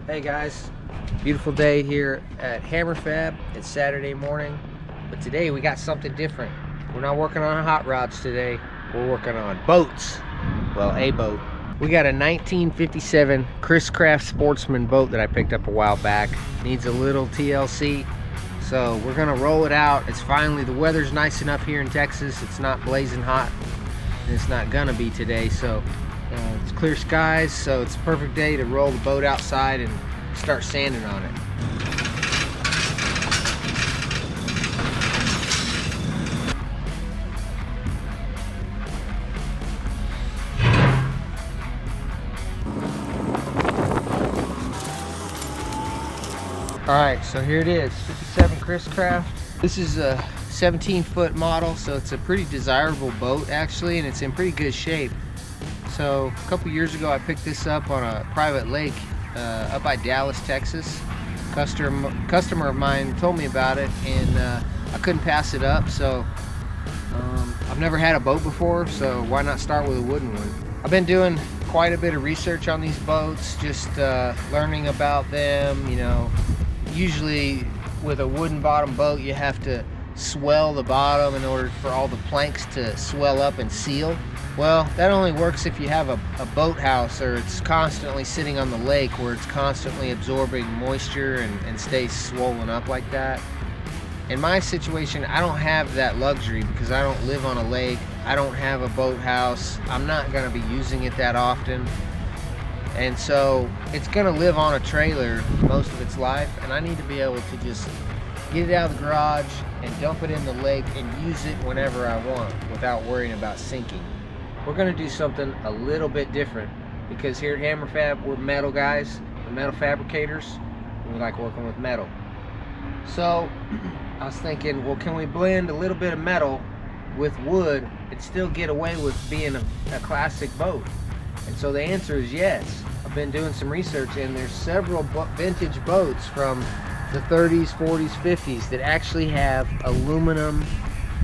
Hey guys, beautiful day here at Hammer Fab. It's Saturday morning, but today we got something different. We're not working on hot rods today. We're working on boats. Well, a boat. We got a 1957 Chris Craft Sportsman boat that I picked up a while back. Needs a little TLC, so we're gonna roll it out. It's finally, the weather's nice enough here in Texas. It's not blazing hot, and it's not gonna be today, so it's clear skies, so it's a perfect day to roll the boat outside and start sanding on it. Alright, so here it is, 57 Chris Craft. This is a 17-foot model, so it's a pretty desirable boat actually, and it's in pretty good shape. So a couple years ago I picked this up on a private lake up by Dallas, Texas. Customer of mine told me about it, and I couldn't pass it up. So I've never had a boat before, so why not start with a wooden one? I've been doing quite a bit of research on these boats, just learning about them. You know, usually with a wooden bottom boat you have to swell the bottom in order for all the planks to swell up and seal. Well, that only works if you have a boathouse, or it's constantly sitting on the lake where it's constantly absorbing moisture and stays swollen up like that. In my situation, I don't have that luxury because I don't live on a lake. I don't have a boathouse. I'm not going to be using it that often. And so it's going to live on a trailer most of its life, and I need to be able to just get it out of the garage and dump it in the lake and use it whenever I want without worrying about sinking. We're going to do something a little bit different because here at Hammer Fab, we're metal guys, we're metal fabricators, and we like working with metal. So I was thinking, well, can we blend a little bit of metal with wood and still get away with being a classic boat? And so the answer is yes. I've been doing some research, and there's several vintage boats from the 30s, 40s, 50s that actually have aluminum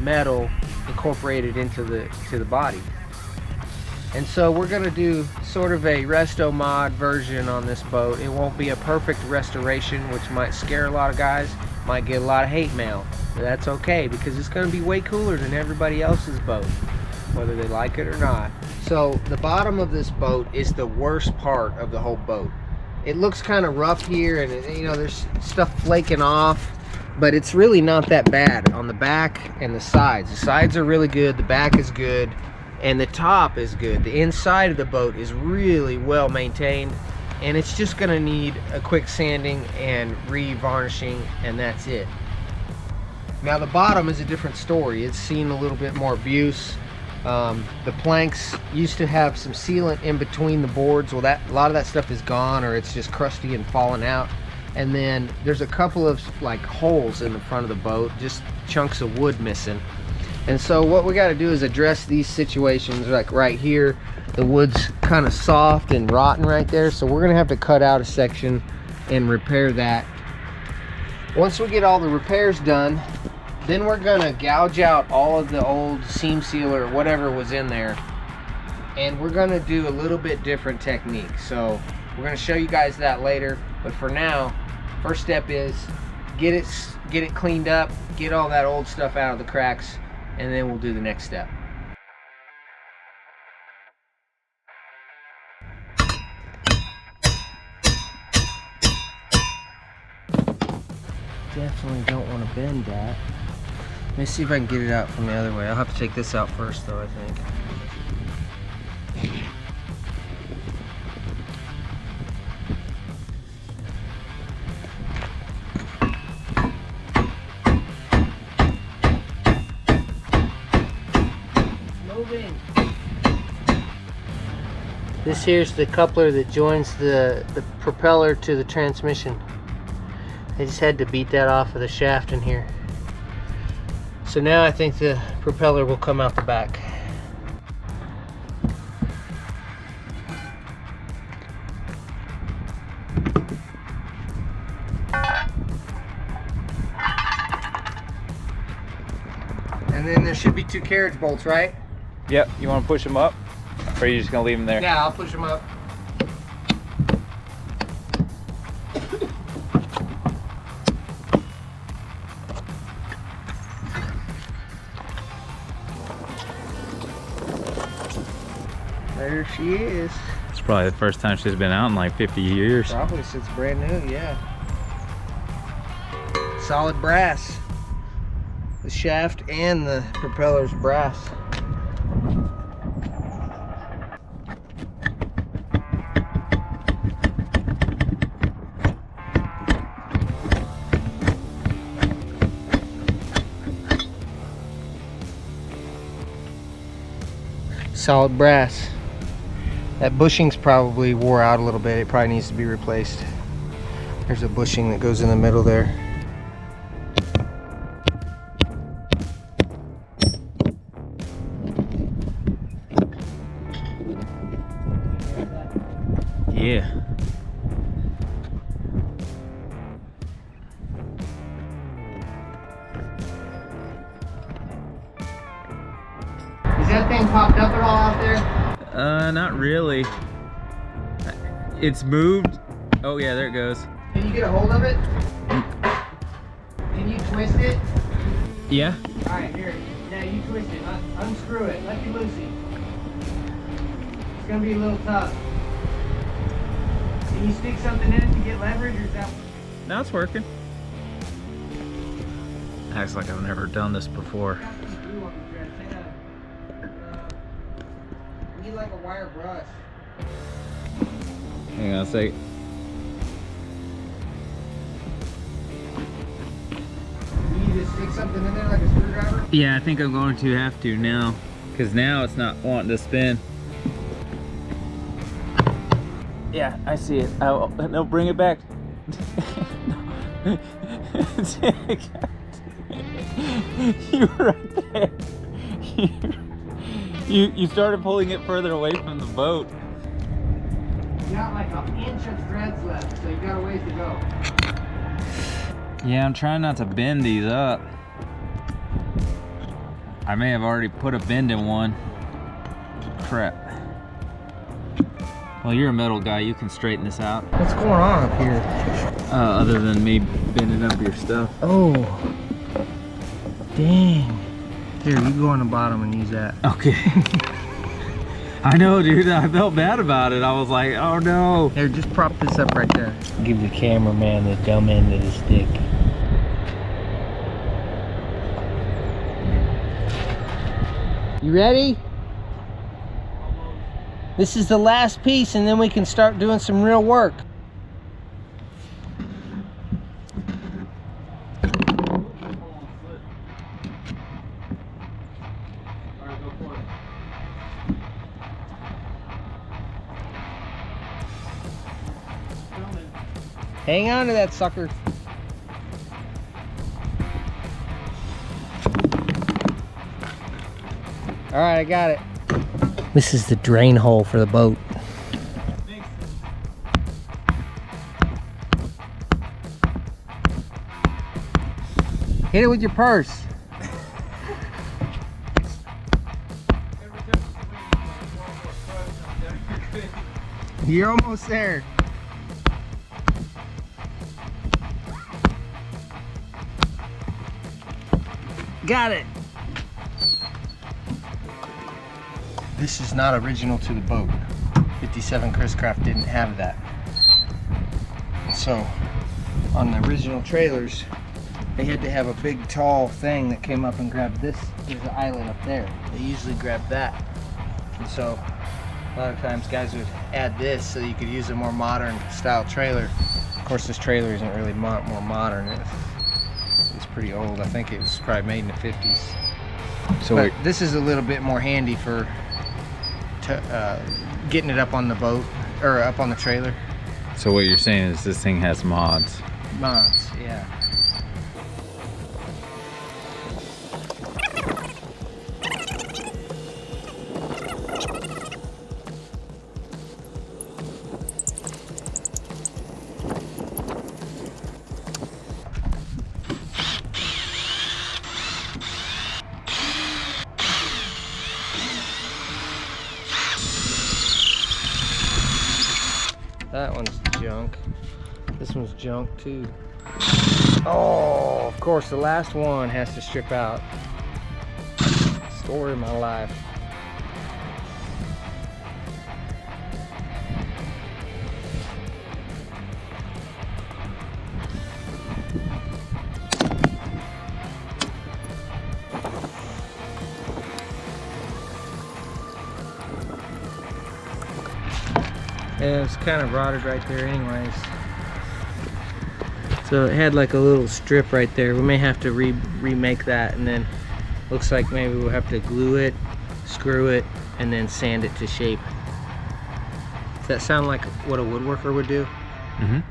metal incorporated into the body. And so we're going to do sort of a Restomod version on this boat. It won't be a perfect restoration, which might scare a lot of guys, might get a lot of hate mail. But that's okay, because it's going to be way cooler than everybody else's boat, whether they like it or not. So the bottom of this boat is the worst part of the whole boat. It looks kind of rough here, and you know, there's stuff flaking off, but it's really not that bad on the back and the sides. The sides are really good, the back is good, and the top is good. The inside of the boat is really well maintained, and it's just gonna need a quick sanding and re-varnishing, and that's it. Now the bottom is a different story. It's seen a little bit more abuse. The planks used to have some sealant in between the boards. Well, a lot of that stuff is gone, or it's just crusty and fallen out. And then there's a couple of like holes in the front of the boat, just chunks of wood missing. And so what we got to do is address these situations. Like right here, the wood's kind of soft and rotten right there, so we're gonna have to cut out a section and repair that. Once we get all the repairs done, then we're gonna gouge out all of the old seam sealer or whatever was in there, and we're gonna do a little bit different technique. So we're gonna show you guys that later, but for now, first step is get it cleaned up, get all that old stuff out of the cracks, and then we'll do the next step. Definitely don't want to bend that. Let me see if I can get it out from the other way. I'll have to take this out first though, I think. Moving. This here's the coupler that joins the propeller to the transmission. I just had to beat that off of the shaft in here. So now I think the propeller will come out the back. And then there should be 2 carriage bolts, right? Yep. You want to push them up? Or are you just going to leave them there? Yeah, I'll push them up. There she is. It's probably the first time she's been out in like 50 years. Probably since brand new, yeah. Solid brass. The shaft and the propeller's brass. Solid brass. That bushing's probably wore out a little bit. It probably needs to be replaced. There's a bushing that goes in the middle there. Yeah. Is that thing popped up at all out there? Not really. It's moved. Oh yeah, there it goes. Can you get a hold of it? Can you twist it? Yeah. Alright, here. Yeah, you twist it. Unscrew it. Lefty loosey. It's gonna be a little tough. Can you stick something in it to get leverage, or is that? Now it's working. Acts like I've never done this before. You need like a wire brush. Hang on a sec. You need to stick something in there like a screwdriver? Yeah, I think I'm going to have to now. Because now it's not wanting to spin. Yeah, I see it. Oh, no, bring it back. You were right there. You started pulling it further away from the boat. You got like an inch of threads left, so you got a ways to go. Yeah, I'm trying not to bend these up. I may have already put a bend in one. Crap. Well, you're a metal guy. You can straighten this out. What's going on up here? Other than me bending up your stuff. Oh. Dang. Here, you go on the bottom and use that. Okay. I know, dude. I felt bad about it. I was like, oh no. Here, just prop this up right there. Give the cameraman the dumb end of the stick. You ready? This is the last piece, and then we can start doing some real work. Hang on to that sucker. All right, I got it. This is the drain hole for the boat. Hit it with your purse. You're almost there. Got it. This is not original to the boat. 57 Chris Craft didn't have that. So on the original trailers, they had to have a big tall thing that came up and grabbed this. There's an island up there. They usually grab that. And so a lot of times guys would add this so you could use a more modern style trailer. Of course, this trailer isn't really more modern. It's pretty old. I think it was probably made in the 50s. So but this is a little bit more handy for getting it up on the boat or up on the trailer. So what you're saying is this thing has mods? Mods, yeah. That one's junk. This one's junk too. Oh, of course, the last one has to strip out. Story of my life. Yeah, it's kind of rotted right there anyways. So it had like a little strip right there. We may have to remake that, and then looks like maybe we'll have to glue it, screw it, and then sand it to shape. Does that sound like what a woodworker would do? Mm-hmm.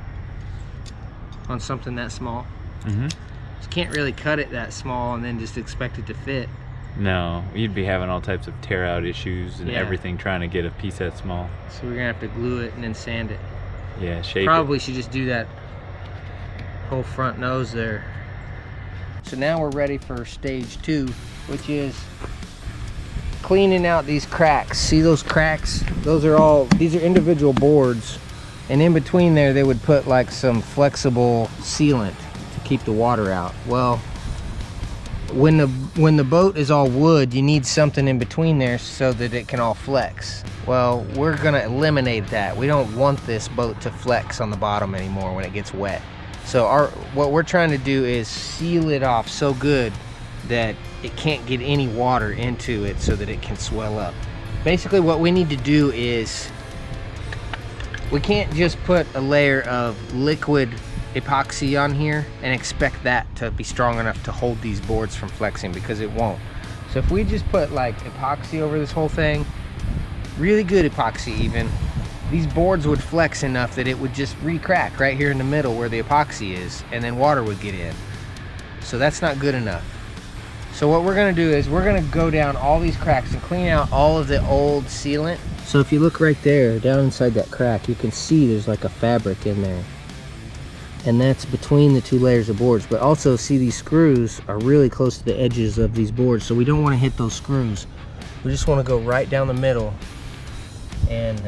On something that small? Mm-hmm. You can't really cut it that small and then just expect it to fit. No, you'd be having all types of tear out issues and everything trying to get a piece that small. So we're gonna have to glue it and then sand it. Yeah, shape Probably should just do that whole front nose there. So now we're ready for stage 2, which is cleaning out these cracks. See those cracks? These are individual boards, and in between there they would put like some flexible sealant to keep the water out. Well, when the boat is all wood, you need something in between there so that it can all flex. Well, we're gonna eliminate that. We don't want this boat to flex on the bottom anymore when it gets wet. So what we're trying to do is seal it off so good that it can't get any water into it so that it can swell up. Basically what we need to do is, we can't just put a layer of liquid epoxy on here and expect that to be strong enough to hold these boards from flexing, because it won't. So if we just put like epoxy over this whole thing, really good epoxy even, these boards would flex enough that it would just re-crack right here in the middle where the epoxy is, and then water would get in. So that's not good enough. So what we're gonna do is we're gonna go down all these cracks and clean out all of the old sealant. So if you look right there, down inside that crack, you can see there's like a fabric in there. And that's between the 2 layers of boards. But also see, these screws are really close to the edges of these boards, so we don't wanna hit those screws. We just wanna go right down the middle. And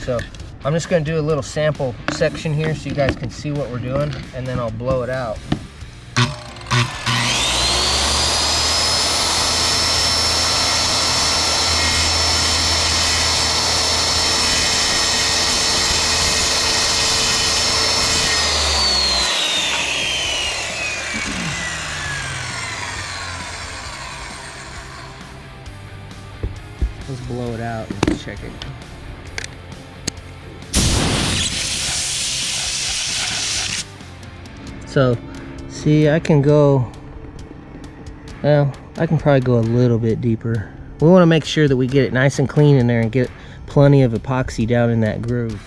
so I'm just going to do a little sample section here so you guys can see what we're doing, and then I'll blow it out. Let's blow it out and check it. So, see, I can go, well, I can probably go a little bit deeper. We want to make sure that we get it nice and clean in there and get plenty of epoxy down in that groove.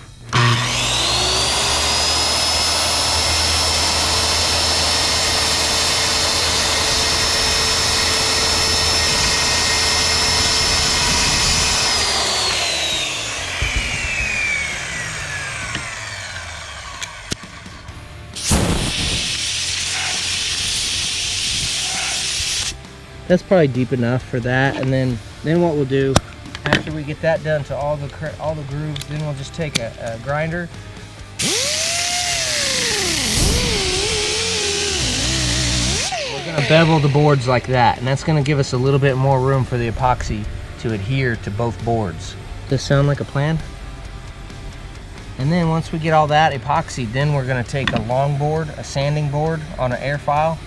That's probably deep enough for that, and then what we'll do after we get that done to all the grooves, then we'll just take a grinder. We're gonna bevel the boards like that, and that's gonna give us a little bit more room for the epoxy to adhere to both boards. Does this sound like a plan? And then once we get all that epoxy, then we're gonna take a long board, a sanding board on an air file,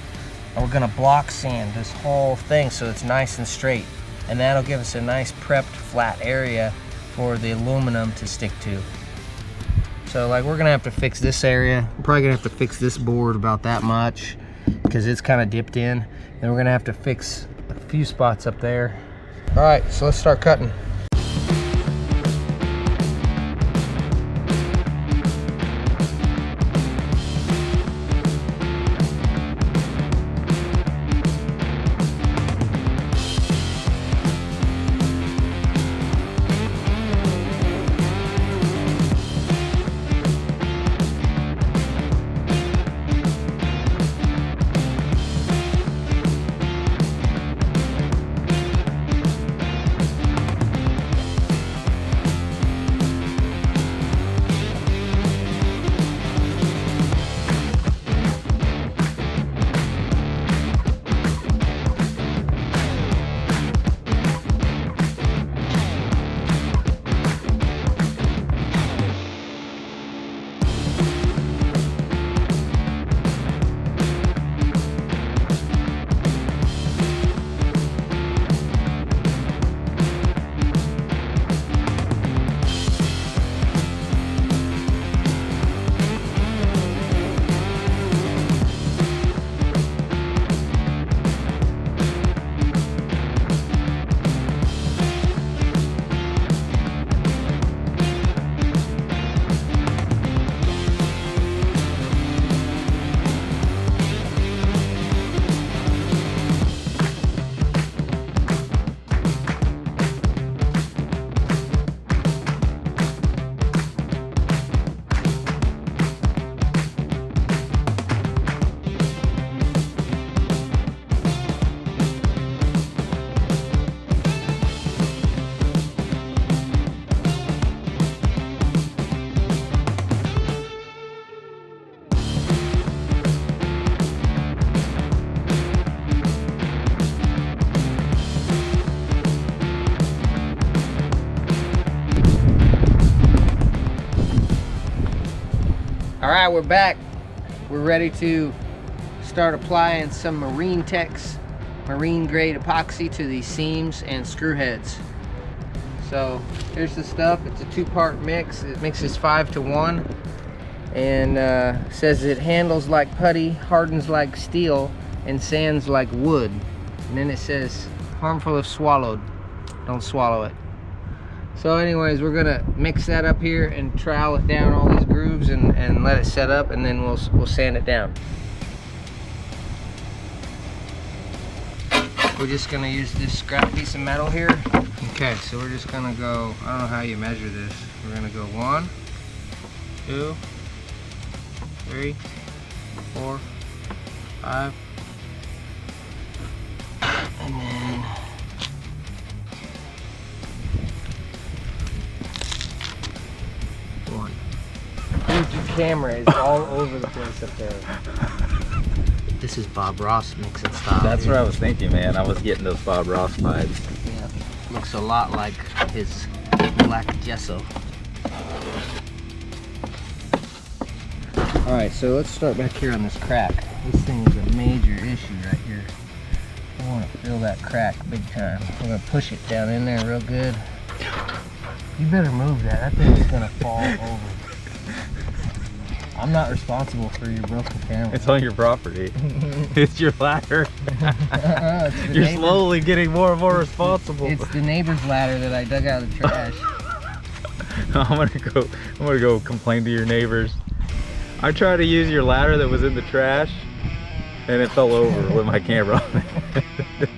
and we're gonna block sand this whole thing so it's nice and straight. And that'll give us a nice prepped flat area for the aluminum to stick to. So like, we're gonna have to fix this area. We're probably gonna have to fix this board about that much because it's kind of dipped in. Then we're gonna have to fix a few spots up there. All right, so let's start cutting. All right, we're back. We're ready to start applying some marine grade epoxy to these seams and screw heads. So here's the stuff. It's a 2-part mix. It mixes 5-to-1 and says it handles like putty, hardens like steel, and sands like wood. And then it says harmful if swallowed. Don't swallow it. So anyways, we're gonna mix that up here and trowel it down all these grooves and let it set up, and then we'll sand it down. We're just gonna use this scrap piece of metal here. Okay, so we're just gonna go, I don't know how you measure this. We're gonna go 1, 2, 3, 4, 5, and then one. Dude, your camera is all over the place up there. This is Bob Ross mixing style. That's what I was thinking, man. I was getting those Bob Ross vibes. Yeah, looks a lot like his black gesso. All right, so let's start back here on this crack. This thing is a major issue right here. I want to feel that crack big time. I'm gonna push it down in there real good. You better move that. That thing is gonna fall over. I'm not responsible for your broken camera. It's on your property. It's your ladder. You're slowly getting more and more responsible. It's the neighbor's ladder that I dug out of the trash. I'm gonna go complain to your neighbors. I tried to use your ladder that was in the trash, and it fell over with my camera on it.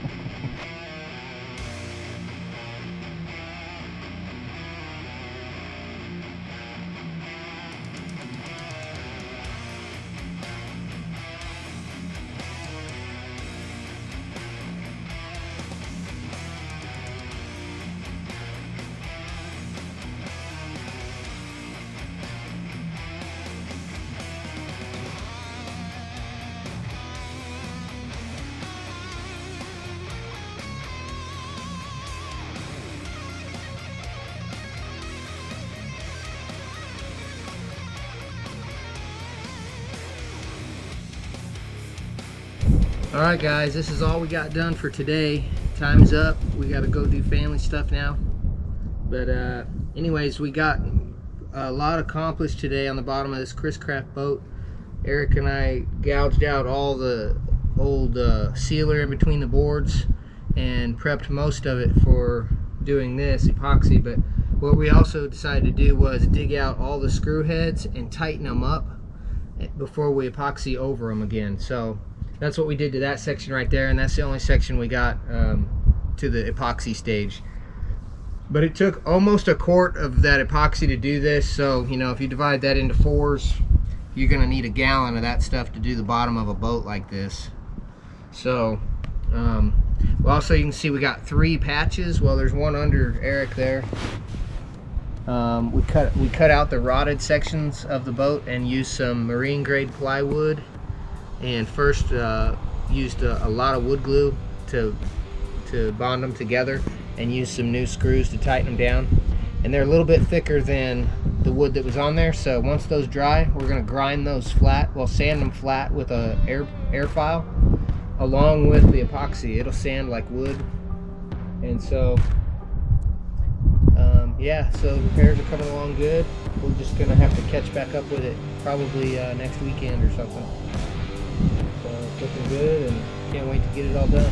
All right, guys, this is all we got done for today. Time's up. We got to go do family stuff now. But anyways, we got a lot accomplished today on the bottom of this Chris Craft boat. Eric and I gouged out all the old sealer in between the boards and prepped most of it for doing this epoxy. But what we also decided to do was dig out all the screw heads and tighten them up before we epoxy over them again. So that's what we did to that section right there, and that's the only section we got to the epoxy stage. But it took almost a quart of that epoxy to do this, so you know, if you divide that into 4s, you're gonna need a gallon of that stuff to do the bottom of a boat like this. So well, also you can see we got 3 patches. Well, there's one under Eric there. We cut out the rotted sections of the boat and used some marine grade plywood, and first used a lot of wood glue to bond them together, and used some new screws to tighten them down. And they're a little bit thicker than the wood that was on there, so once those dry, we're going to grind those flat. We'll sand them flat with a air file along with the epoxy. It'll sand like wood. And so yeah, so the repairs are coming along good. We're just going to have to catch back up with it probably next weekend or something. So it's looking good, and can't wait to get it all done.